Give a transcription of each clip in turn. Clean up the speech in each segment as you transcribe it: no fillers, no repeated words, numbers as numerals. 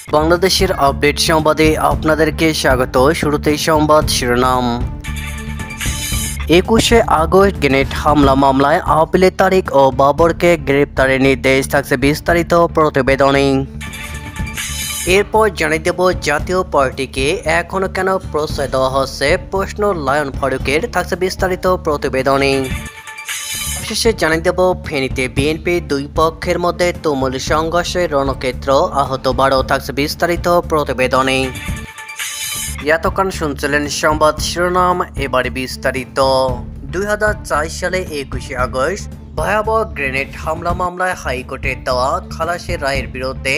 বাংলাদেশের আপডেট সংবাদে আপনাদেরকে স্বাগত। শুরুতেই সংবাদ শিরোনাম। 21শে আগস্ট গ্রেনেড হামলা মামলায় আপিলের তারিখ ও বাবরকে গ্রেপ্তারের নির্দেশ, থাকছে বিস্তারিত প্রতিবেদনে। এরপর জানিয়ে দেব জাতীয় পার্টিকে এখনো কেন প্রশ্রয় দেওয়া হচ্ছে, প্রশ্ন লায়ন ফারুকের, থাকছে বিস্তারিত প্রতিবেদনে। শেষে জানিয়ে দেব ফেনীতে বিএনপি দুই পক্ষের মধ্যে তুমুল সংঘর্ষে রণক্ষেত্র, আহত 12, থাকছে বিস্তারিত প্রতিবেদনে। এতক্ষণ শুনছিলেন সংবাদ শিরোনাম, এবারে বিস্তারিত। 2004 সালে 21শে আগস্ট ভয়াবহ গ্রেনেড হামলা মামলায় হাইকোর্টের দেওয়া খালাসের রায়ের বিরুদ্ধে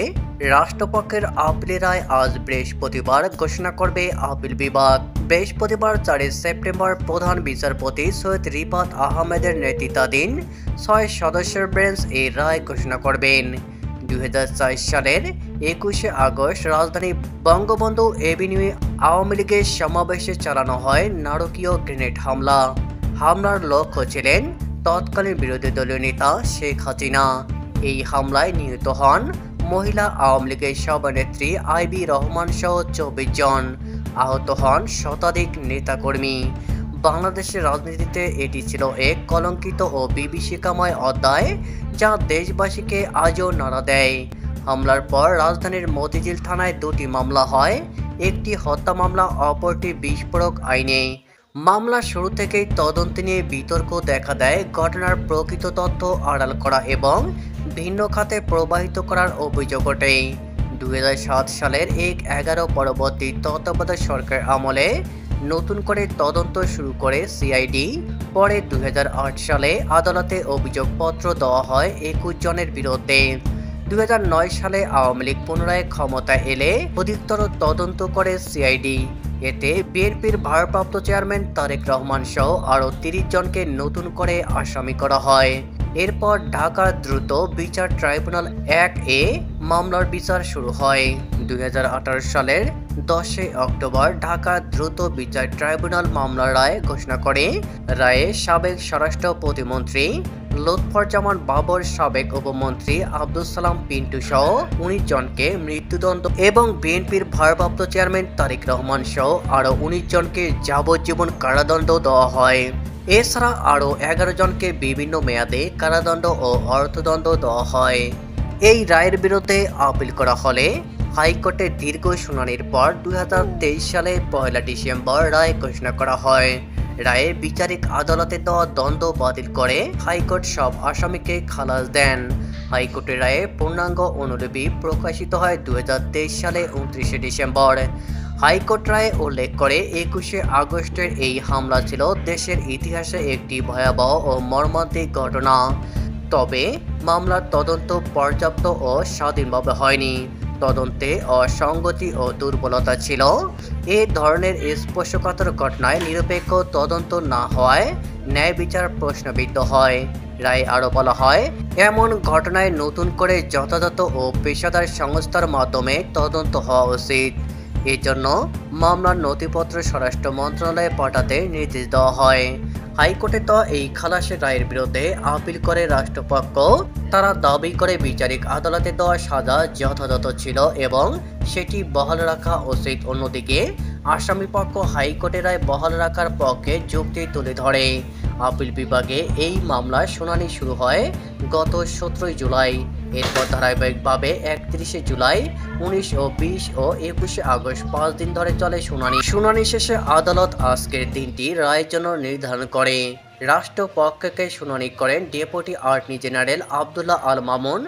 রাষ্ট্রপক্ষের আপিলের রায় আজ বৃহস্পতিবার ঘোষণা করবে আপিল বিভাগ। বৃহস্পতিবার 4 সেপ্টেম্বর প্রধান বিচারপতি সৈয়দ রিফাত আহমেদের নেতৃত্বাধীন 6 সদস্যের বেঞ্চ এই রায় ঘোষণা করবেন। 2004 সালের 21শে আগস্ট রাজধানী বঙ্গবন্ধু এভিনিউয়ে আওয়ামী লীগের সমাবেশে চালানো হয় নারকীয় গ্রেনেড হামলা। হামলার লক্ষ্য ছিলেন তৎকালীন বিরোধী দলীয় নেতা শেখ হাসিনা। এই হামলায় নিহত হন মহিলা আওয়ামী লীগের সভানেত্রী আইবি রহমান সহ 24 জন, আহত হন শতাধিক নেতাকর্মী। বাংলাদেশের রাজনীতিতে এটি ছিল এক কলঙ্কিত ও বিভীষিকাময় অধ্যায়, যা দেশবাসীকে আজও নাড়া দেয়। হামলার পর রাজধানীর মতিঝিল থানায় 2টি মামলা হয়, একটি হত্যা মামলা, অপরটি বিস্ফোরক আইনে। মামলা শুরু থেকেই তদন্ত নিয়ে বিতর্ক দেখা দেয়, ঘটনার প্রকৃত তথ্য আড়াল করা এবং ভিন্ন খাতে প্রবাহিত করার অভিযোগ ওঠে। 2007 সালের 1/11 পরবর্তী তত্ত্বাবধায়ক সরকার আমলে নতুন করে তদন্ত শুরু করে সিআইডি। পরে 2008 সালে আদালতে অভিযোগপত্র দেওয়া হয় 21 জনের বিরুদ্ধে। 2009 সালে আওয়ামী লীগ পুনরায় ক্ষমতায় এলে অধিকতর তদন্ত করে সিআইডি। এতে বিএনপির ভারপ্রাপ্ত চেয়ারম্যান তারেক রহমান সহ আরও 30 জনকে নতুন করে আসামি করা হয়। এরপর ঢাকার দ্রুত বিচার ট্রাইব্যুনাল 1-এ মামলার বিচার শুরু হয়। 2018 সালের 10 অক্টোবর ঢাকার দ্রুত বিচার ট্রাইব্যুনাল মামলার রায় ঘোষণা করে। রায়ে সাবেক স্বরাষ্ট্র প্রতিমন্ত্রী লুৎফরজামান বাবর, সাবেক উপমন্ত্রী আব্দুল সালাম পিন্টু সহ 19 জনকে মৃত্যুদণ্ড এবং বিএনপির ভারপ্রাপ্ত চেয়ারম্যান তারেক রহমান সহ আরও 19 জনকে যাবজ্জীবন কারাদণ্ড দেওয়া হয়। এছাড়া আরও 11 জনকে বিভিন্ন মেয়াদে কারাদণ্ড ও অর্থদণ্ড দেওয়া হয়। এই রায়ের বিরুদ্ধে আপিল করা হলে হাইকোর্টে দীর্ঘ শুনানির পর 2023 সালে 1 ডিসেম্বর রায় ঘোষণা করা হয়। রায়ে বিচারিক আদালতে দেওয়া দণ্ড বাতিল করে হাইকোর্ট সব আসামিকে খালাস দেন। হাইকোর্টের রায়ে পূর্ণাঙ্গ অনুলিপি প্রকাশিত হয় 2023 সালে 29 ডিসেম্বর। হাইকোর্ট রায়ে উল্লেখ করে 21শে আগস্টের এই হামলা ছিল দেশের ইতিহাসে একটি ভয়াবহ ও মর্মান্তিক ঘটনা। তবে মামলার তদন্ত পর্যাপ্ত ও স্বাধীনভাবে হয়নি। তদন্তে অসঙ্গতি ও দুর্বলতা ছিল। এ ধরনের স্পর্শকাতর ঘটনায় নিরপেক্ষ তদন্ত না হওয়ায় ন্যায় বিচার প্রশ্নবিদ্ধ হয়। রায়ে আরও বলা হয়, এমন ঘটনায় নতুন করে যথাযথ ও পেশাদার সংস্থার মাধ্যমে তদন্ত হওয়া উচিত। এজন্য মামলার নথিপত্র স্বরাষ্ট্র মন্ত্রণালয়ে পাঠাতে নির্দেশ দেওয়া হয়। হাইকোর্টে তো এই খালাসের রায়ের বিরুদ্ধে আপিল করে রাষ্ট্রপক্ষ। তারা দাবি করে বিচারিক আদালতে দেওয়া সাজা যথাযথ ছিল এবং সেটি বহাল রাখা উচিত। অন্যদিকে আসামিপক্ষ হাইকোর্টের রায় বহাল রাখার পক্ষে যুক্তি তুলে ধরে। আপিল বিভাগে এই মামলার শুনানি শুরু হয় গত 17 জুলাই। এরপর ধারাবাহিকভাবে 31 জুলাই, 19 ও 20 ও 21 আগস্ট 5 দিন ধরে চলে শুনানি শেষে আদালত আজকের দিনটি রায়ের জন্য নির্ধারণ করে। রাষ্ট্রপক্ষকে শুনানি করেন deputy attorney general Abdullah Al Mamun,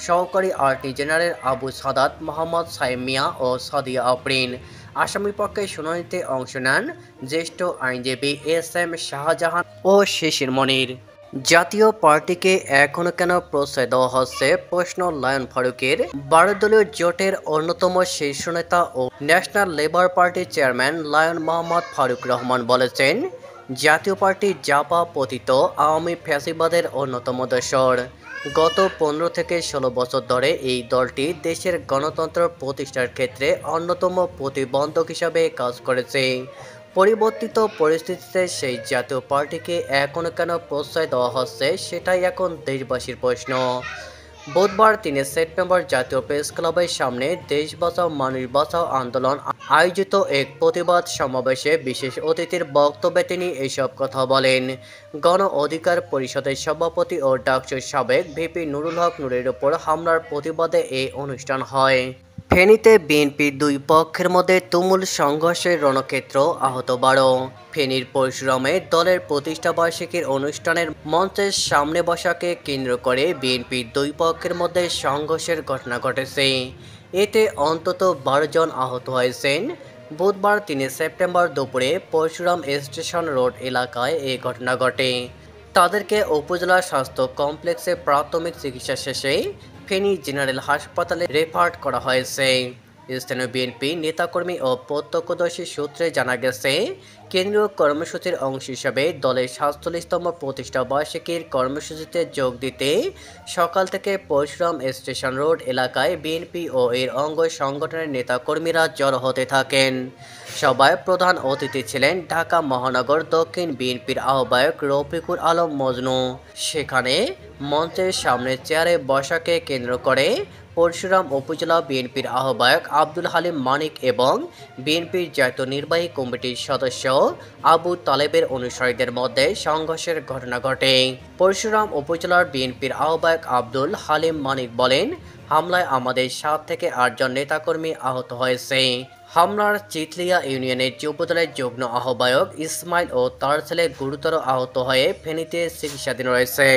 সহকারী অ্যাটর্নি জেনারেল আবু সাদাত, মোহাম্মদ সাইম মিয়া ও সাদিয়া আফরিন। আসামিপক্ষে শুনানিতে অংশ নেন জ্যেষ্ঠ আইনজীবী এস.এম. শাহজাহান ও শিশির মনির। জাতীয় পার্টিকে এখনো কেন প্রশ্রয় দেওয়া হচ্ছে, প্রশ্ন লায়ন ফারুকের। 12 দলীয় জোটের অন্যতম শীর্ষ নেতা ও ন্যাশনাল লেবার পার্টির চেয়ারম্যান লায়ন মোহাম্মদ ফারুক রহমান বলেছেন, জাতীয় পার্টি জাপা পতিত আওয়ামী ফ্যাসিবাদের অন্যতম দোসর। গত 15 থেকে 16 বছর ধরে এই দলটি দেশের গণতন্ত্র প্রতিষ্ঠার ক্ষেত্রে অন্যতম প্রতিবন্ধক হিসাবে কাজ করেছে। পরিবর্তিত পরিস্থিতিতে সেই জাতীয় পার্টিকে এখনো কেন প্রশ্রয় দেওয়া হচ্ছে, সেটাই এখন দেশবাসীর প্রশ্ন। বুধবার ৩ সেপ্টেম্বর জাতীয় প্রেস ক্লাবের সামনে দেশ বাঁচাও মানুষ বাঁচাও আন্দোলন আয়োজিত এক প্রতিবাদ সমাবেশে বিশেষ অতিথির বক্তব্যে তিনি এসব কথা বলেন। গণ অধিকার পরিষদের সভাপতি ও ডাকসুর সাবেক ভিপি নুরুল হক নুরের উপর হামলার প্রতিবাদে এই অনুষ্ঠান হয়। ফেনীতে বিএনপির দুই পক্ষের মধ্যে তুমুল সংঘর্ষের রণক্ষেত্র, আহত ১২। ফেনীর পরশুরামে দলের প্রতিষ্ঠাবার্ষিকীর অনুষ্ঠানের মঞ্চের সামনে বসাকে কেন্দ্র করে বিএনপির দুই পক্ষের মধ্যে সংঘর্ষের ঘটনা ঘটেছে। এতে অন্তত ১২ জন আহত হয়েছেন। বুধবার ৩ সেপ্টেম্বর দুপুরে পরশুরাম স্টেশন রোড এলাকায় এই ঘটনা ঘটে। তাদেরকে উপজেলা স্বাস্থ্য কমপ্লেক্সে প্রাথমিক চিকিৎসা শেষে ফেনী জেনারেল হাসপাতালে রেফার করা হয়েছে। স্থানীয় বিএনপি নেতাকর্মী ও প্রত্যক্ষদর্শী সূত্রে জানা গেছে, কেন্দ্রীয় কর্মসূচির অংশ হিসাবে দলের ৪৭তম প্রতিষ্ঠা বার্ষিকীর কর্মসূচিতে যোগ দিতে সকাল থেকে পরশুরাম স্টেশন রোড এলাকায় বিএনপি ও এর অঙ্গ সংগঠনের নেতাকর্মীরা জড়ো হতে থাকেন। সভায় প্রধান অতিথি ছিলেন ঢাকা মহানগর দক্ষিণ বিএনপির আহ্বায়ক রফিকুল আলম মজনু। সেখানে মঞ্চের সামনে চেয়ারে বসাকে কেন্দ্র করে পরশুরাম উপজেলা বিএনপির আহ্বায়ক আব্দুল হালিম মানিক এবং বিএনপির জাতীয় নির্বাহী কমিটির সদস্য আবু তালেবের অনুসারীদের মধ্যে সংঘর্ষের ঘটনা ঘটে। পরশুরাম উপজেলার বিএনপির আহ্বায়ক আব্দুল হালিম মানিক বলেন, হামলায় আমাদের ৭ থেকে ৮ জন নেতাকর্মী আহত হয়েছে। হামলার চিতলিয়া ইউনিয়নের যুবদলের যুগ্ম আহ্বায়ক ইসমাইল ও তার ছেলে গুরুতর আহত হয়ে ফেনীতে চিকিৎসাধীন রয়েছে।